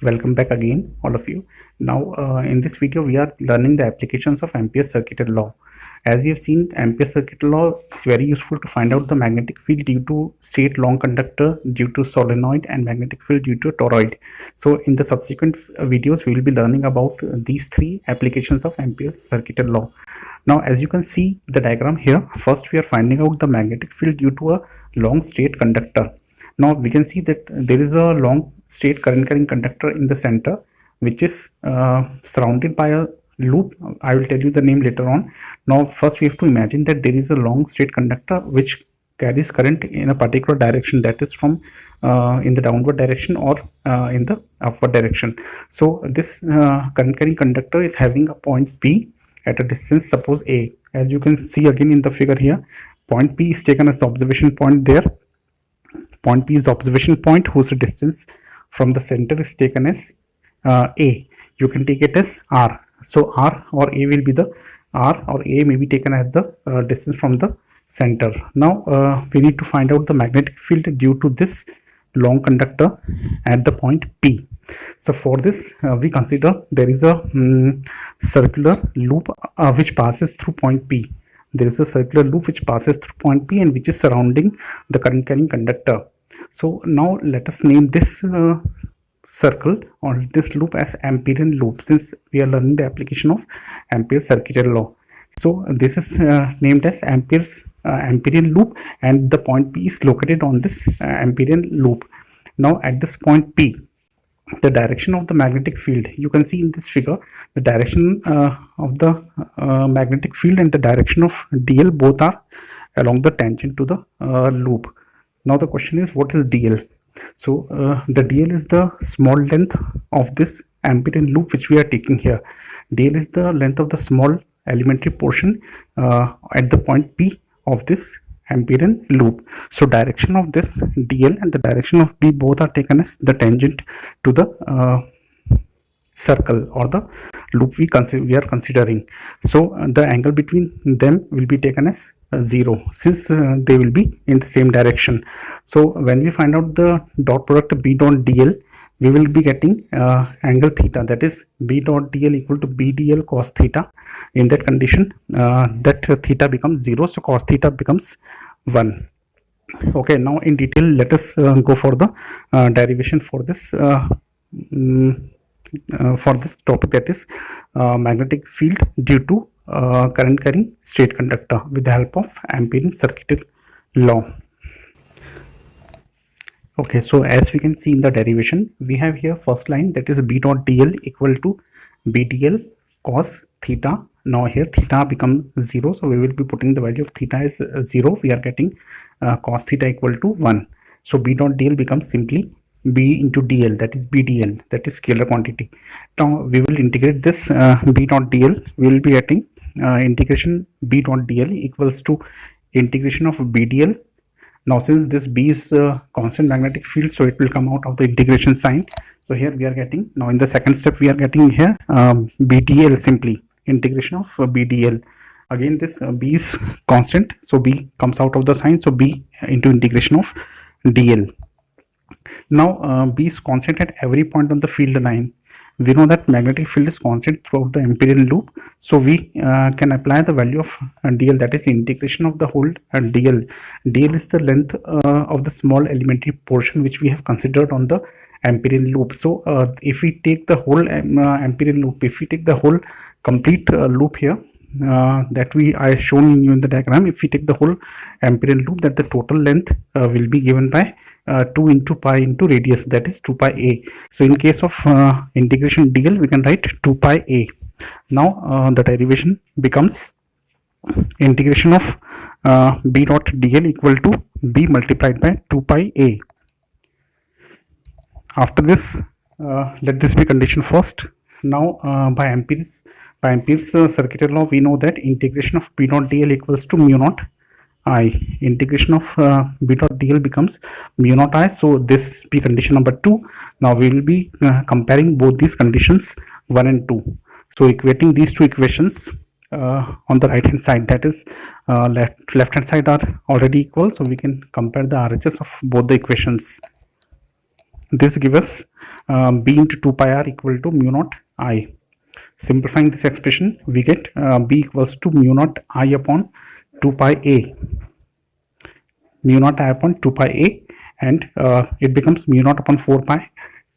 Welcome back again, all of you. Now, in this video, we are learning the applications of Ampere's circuited law. As we have seen, Ampere's circuited law is very useful to find out the magnetic field due to straight long conductor, due to solenoid, and magnetic field due to toroid. So, in the subsequent videos, we will be learning about these three applications of Ampere's circuited law. Now, as you can see the diagram here, first we are finding out the magnetic field due to a long straight conductor. Now we can see that there is a long straight current carrying conductor in the center, which is surrounded by a loop. I will tell you the name later on. Now first we have to imagine that there is a long straight conductor which carries current in a particular direction, that is from in the downward direction or in the upward direction. So this current carrying conductor is having a point P at a distance, suppose A. As you can see again in the figure here, point P is taken as the observation point there. Point P is the observation point whose distance from the center is taken as A. You can take it as R. So R or A will be the R, or A may be taken as the distance from the center. Now we need to find out the magnetic field due to this long conductor at the point P. So for this we consider there is a circular loop which passes through point P. There is a circular loop which passes through point P and which is surrounding the current carrying conductor. So now let us name this circle or this loop as Amperian loop, since we are learning the application of Ampere's circuited law. So this is named as Amperian loop, and the point P is located on this Amperian loop. Now at this point P, the direction of the magnetic field, you can see in this figure, the direction of the magnetic field and the direction of dl both are along the tangent to the loop. Now the question is, what is dl? So the dl is the small length of this Amperian loop which we are taking here. Dl is the length of the small elementary portion at the point P of this Amperian loop. So direction of this dl and the direction of P both are taken as the tangent to the circle or the loop we are considering. So the angle between them will be taken as 0, since they will be in the same direction. So when we find out the dot product B dot dl, we will be getting angle theta, that is B dot dl equal to B dl cos theta. In that condition, that theta becomes 0, so cos theta becomes 1. Okay, now in detail let us go for the derivation for this topic, that is magnetic field due to current carrying straight conductor with the help of Ampere's circuited law. Okay, so as we can see in the derivation, we have here first line, that is B dot dl equal to B dl cos theta. Now here theta becomes 0, so we will be putting the value of theta as 0. We are getting cos theta equal to 1. So B dot dl becomes simply B into dl, that is B dl, that is scalar quantity. Now we will integrate this B dot dl. We will be getting integration B dot dl equals to integration of B dl. Now since this B is constant magnetic field, so it will come out of the integration sign. So here we are getting, now in the second step we are getting here B dl, simply integration of B dl. Again this B is constant, so B comes out of the sign, so B into integration of dl. Now B is constant at every point on the field line. We know that magnetic field is constant throughout the Amperian loop, so we can apply the value of dl, that is integration of the whole dl. Dl is the length of the small elementary portion which we have considered on the Amperian loop. So if we take the whole Amperian loop, if we take the whole complete loop here that I shown you in the diagram, if we take the whole Amperian loop, that the total length will be given by 2 into pi into radius, that is 2 pi a. So in case of integration dl, we can write 2 pi a. Now the derivation becomes integration of B dot dl equal to B multiplied by 2 pi a. After this, let this be condition first. Now by Ampere's by Ampere's circuitry law, we know that integration of P dot dl equals to mu naught I. Integration of B dot dl becomes mu naught I. So this be condition number 2. Now we will be comparing both these conditions 1 and 2. So equating these two equations on the right hand side, that is left hand side are already equal, so we can compare the RHS of both the equations. This gives us b into 2 pi r equal to mu naught I. Simplifying this expression, we get b equals to mu naught I upon 2 pi a, mu naught I upon 2 pi a, and it becomes mu naught upon 4 pi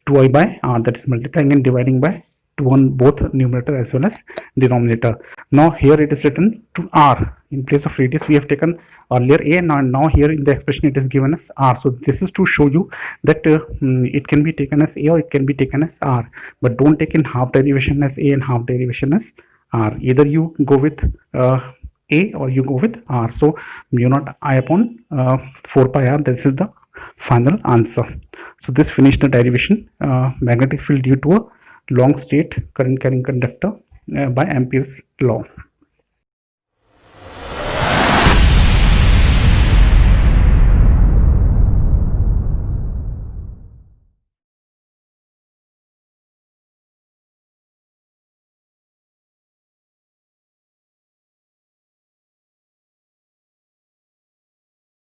2i by r, that is multiplying and dividing by 2 on both numerator as well as denominator. Now here it is written to r. In place of radius we have taken earlier a, and now here in the expression it is given as r. So this is to show you that it can be taken as a or it can be taken as r, but don't take in half derivation as a and half derivation as r. Either you go with a or you go with r. So mu naught I upon 4 pi r, this is the final answer. So this finished the derivation, magnetic field due to a long state current carrying conductor by Ampere's law.